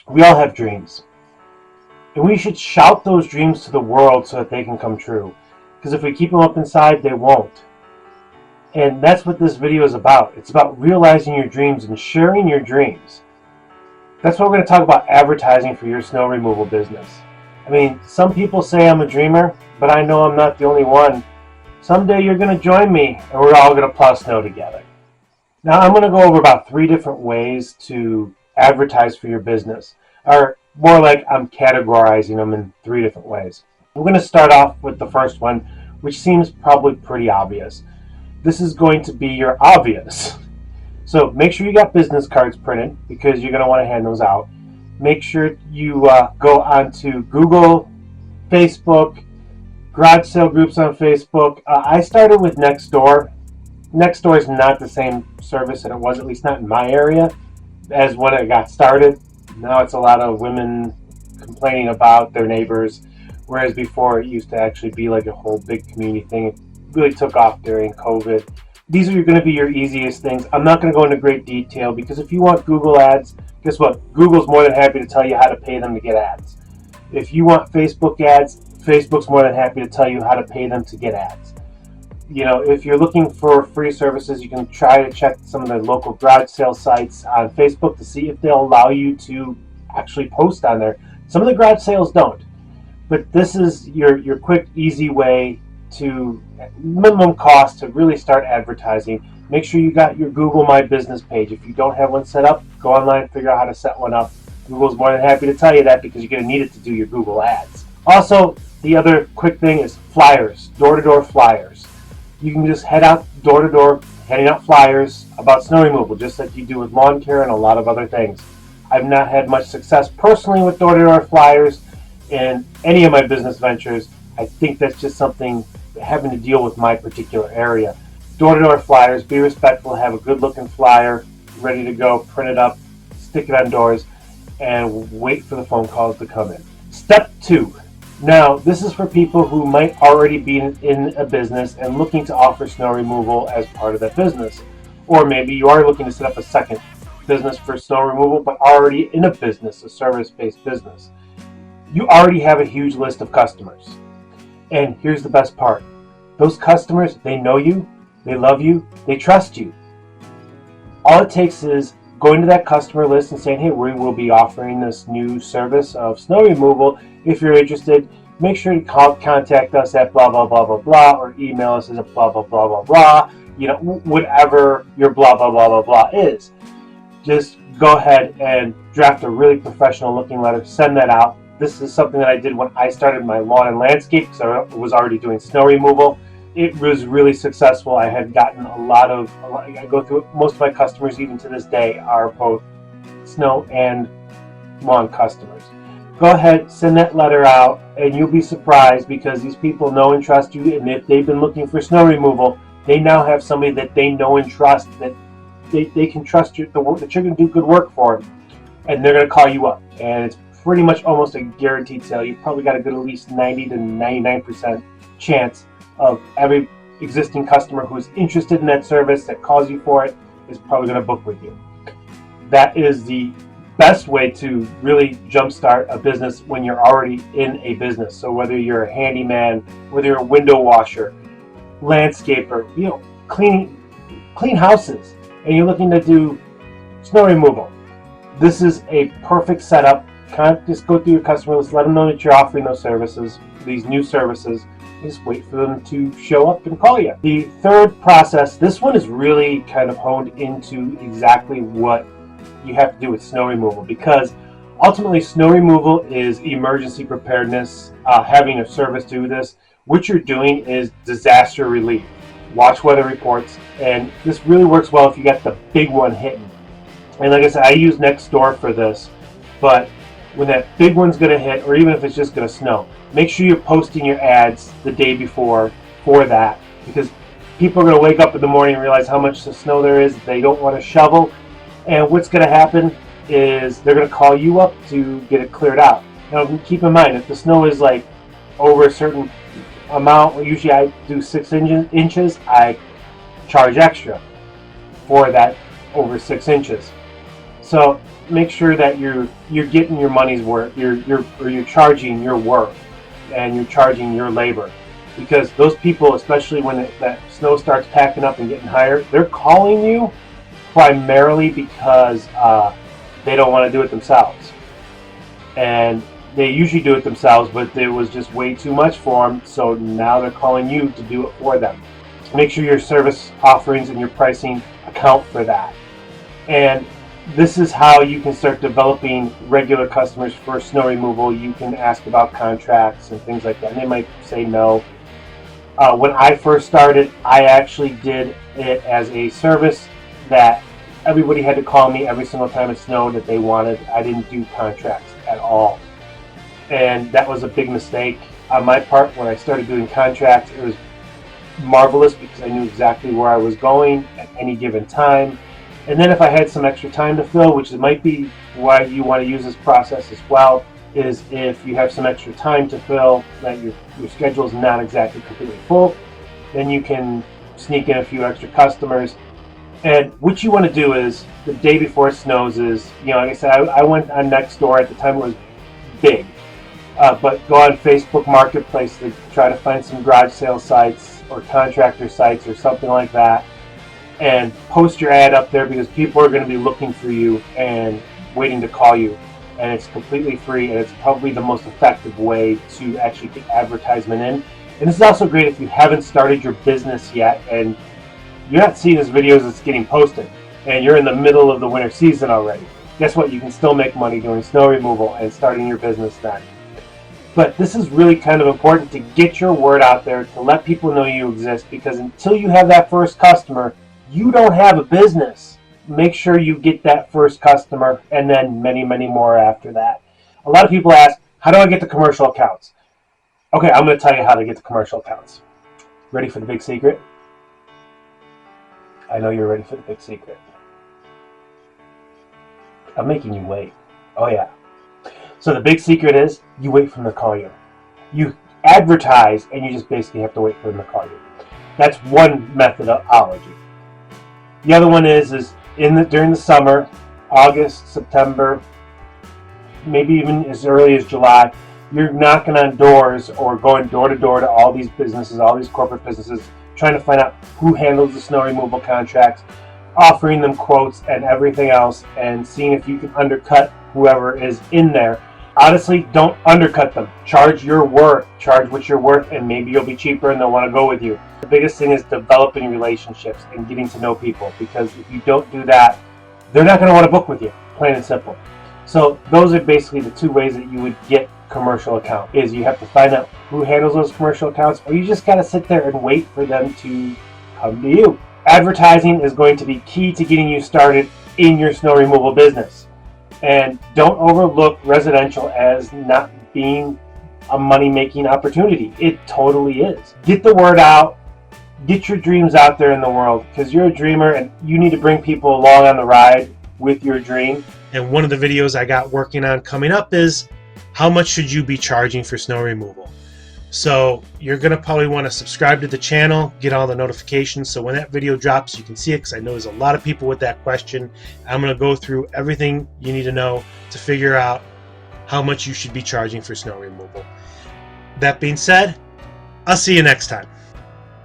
We all have dreams. And we should shout those dreams to the world so that they can come true. Because if we keep them up inside, they won't. And that's what this video is about. It's about realizing your dreams and sharing your dreams. That's what we're going to talk about, advertising for your snow removal business. I mean, some people say I'm a dreamer, but I know I'm not the only one. Someday you're going to join me and we're all going to plow snow together. Now I'm going to go over about 3 different ways to advertise for your business. Or more like I'm categorizing them in 3 different ways. We're going to start off with the first one, which seems probably pretty obvious. This is going to be your obvious. So make sure you got business cards printed because you're going to want to hand those out. Make sure you go onto Google, Facebook, garage sale groups on Facebook. I started with Nextdoor. Nextdoor is not the same service that it was, at least not in my area, as when it got started. Now it's a lot of women complaining about their neighbors, whereas before it used to actually be like a whole big community thing. It really took off during COVID. These are going to be your easiest things. I'm not going to go into great detail because if you want Google ads, guess what? Google's more than happy to tell you how to pay them to get ads. If you want Facebook ads, Facebook's more than happy to tell you how to pay them to get ads. You know, if you're looking for free services, you can try to check some of the local garage sale sites on Facebook to see if they'll allow you to actually post on there. Some of the garage sales don't. But this is your quick, easy way to minimum cost to really start advertising. Make sure you got your Google My Business page. If you don't have one set up, go online and figure out how to set one up. Google's more than happy to tell you that because you're going to need it to do your Google ads. Also, the other quick thing is flyers, door-to-door flyers. You can just head out door-to-door, handing out flyers about snow removal, just like you do with lawn care and a lot of other things. I've not had much success personally with door-to-door flyers in any of my business ventures. I think that's just something having to deal with my particular area. Door-to-door flyers, be respectful, have a good-looking flyer ready to go, print it up, stick it on doors, and wait for the phone calls to come in. Step 2. Now, this is for people who might already be in a business and looking to offer snow removal as part of that business. Or maybe you are looking to set up a second business for snow removal, but already in a business, a service-based business. You already have a huge list of customers. And here's the best part. Those customers, they know you, they love you, they trust you. All it takes is going to that customer list and saying, hey, we will be offering this new service of snow removal. If you're interested, make sure to contact us at blah, blah, blah, blah, blah, or email us at blah, blah, blah, blah, blah. You know, whatever your blah, blah, blah, blah, blah is. Just go ahead and draft a really professional looking letter, send that out. This is something that I did when I started my lawn and landscape because I was already doing snow removal. It was really successful. I had gotten I go through it. Most of my customers, even to this day, are both snow and lawn customers. Go ahead, send that letter out, and you'll be surprised because these people know and trust you. And if they've been looking for snow removal, they now have somebody that they know and trust, that they can trust the work that you're going to do good work for them. And they're going to call you up. And it's pretty much almost a guaranteed sale. You've probably got a good at least 90 to 99% chance of every existing customer who is interested in that service that calls you for it is probably going to book with you. That is the best way to really jumpstart a business when you're already in a business. So whether you're a handyman, whether you're a window washer, landscaper, you know, clean houses, and you're looking to do snow removal, this is a perfect setup. Just go through your customer list, let them know that you're offering those services, these new services. Just wait for them to show up and call you. The third process, this one is really kind of honed into exactly what you have to do with snow removal, because ultimately snow removal is emergency preparedness. Having a service do this, what you're doing is disaster relief. Watch weather reports, and this really works well if you got the big one hitting. And like I said, I use Nextdoor for this, but when that big one's going to hit, or even if it's just going to snow, make sure you're posting your ads the day before for that, because people are going to wake up in the morning and realize how much snow there is. They don't want to shovel, and what's going to happen is they're going to call you up to get it cleared out. Now keep in mind, if the snow is like over a certain amount, usually I do 6 inches, I charge extra for that over 6 inches. So make sure that you're getting your money's worth. You're charging your worth, and you're charging your labor, because those people, especially when that snow starts packing up and getting higher, they're calling you primarily because they don't want to do it themselves, and they usually do it themselves, but it was just way too much for them, so now they're calling you to do it for them. Make sure your service offerings and your pricing account for that. And this is how you can start developing regular customers for snow removal. You can ask about contracts and things like that, and they might say no. When I first started, I actually did it as a service that everybody had to call me every single time it snowed that they wanted. I didn't do contracts at all. And that was a big mistake on my part. When I started doing contracts, it was marvelous because I knew exactly where I was going at any given time. And then if I had some extra time to fill, which might be why you want to use this process as well, is if you have some extra time to fill, that your schedule is not exactly completely full, then you can sneak in a few extra customers. And what you want to do is, the day before it snows is, like I said, I went on Nextdoor. At the time it was big. But go on Facebook Marketplace to try to find some garage sale sites or contractor sites or something like that, and post your ad up there, because people are going to be looking for you and waiting to call you. And it's completely free, and it's probably the most effective way to actually get advertisement in. And this is also great if you haven't started your business yet and you're not seeing this videos that's getting posted, and you're in the middle of the winter season already. Guess what? You can still make money doing snow removal and starting your business then. But this is really kind of important to get your word out there, to let people know you exist, because until you have that first customer, you don't have a business. Make sure you get that first customer, and then many, many more after that. A lot of people ask, how do I get the commercial accounts? Okay, I'm going to tell you how to get the commercial accounts. Ready for the big secret? I know you're ready for the big secret. I'm making you wait. Oh yeah. So the big secret is, you wait for them to call you. You advertise, and you just basically have to wait for them to call you. That's one methodology. The other one is during the summer, August, September, maybe even as early as July, you're knocking on doors or going door to door to all these businesses, all these corporate businesses, trying to find out who handles the snow removal contracts, offering them quotes and everything else, and seeing if you can undercut whoever is in there. Honestly, don't undercut them. Charge your worth. Charge what you're worth, and maybe you'll be cheaper and they'll want to go with you. The biggest thing is developing relationships and getting to know people, because if you don't do that, they're not going to want to book with you, plain and simple. So those are basically the two ways that you would get commercial account. Is you have to find out who handles those commercial accounts, or you just got to sit there and wait for them to come to you. Advertising is going to be key to getting you started in your snow removal business. And don't overlook residential as not being a money-making opportunity. It totally is. Get the word out. Get your dreams out there in the world, because you're a dreamer and you need to bring people along on the ride with your dream. And one of the videos I got working on coming up is, how much should you be charging for snow removal? So you're going to probably want to subscribe to the channel, get all the notifications, so when that video drops you can see it, because I know there's a lot of people with that question. I'm going to go through everything you need to know to figure out how much you should be charging for snow removal. That being said, I'll see you next time.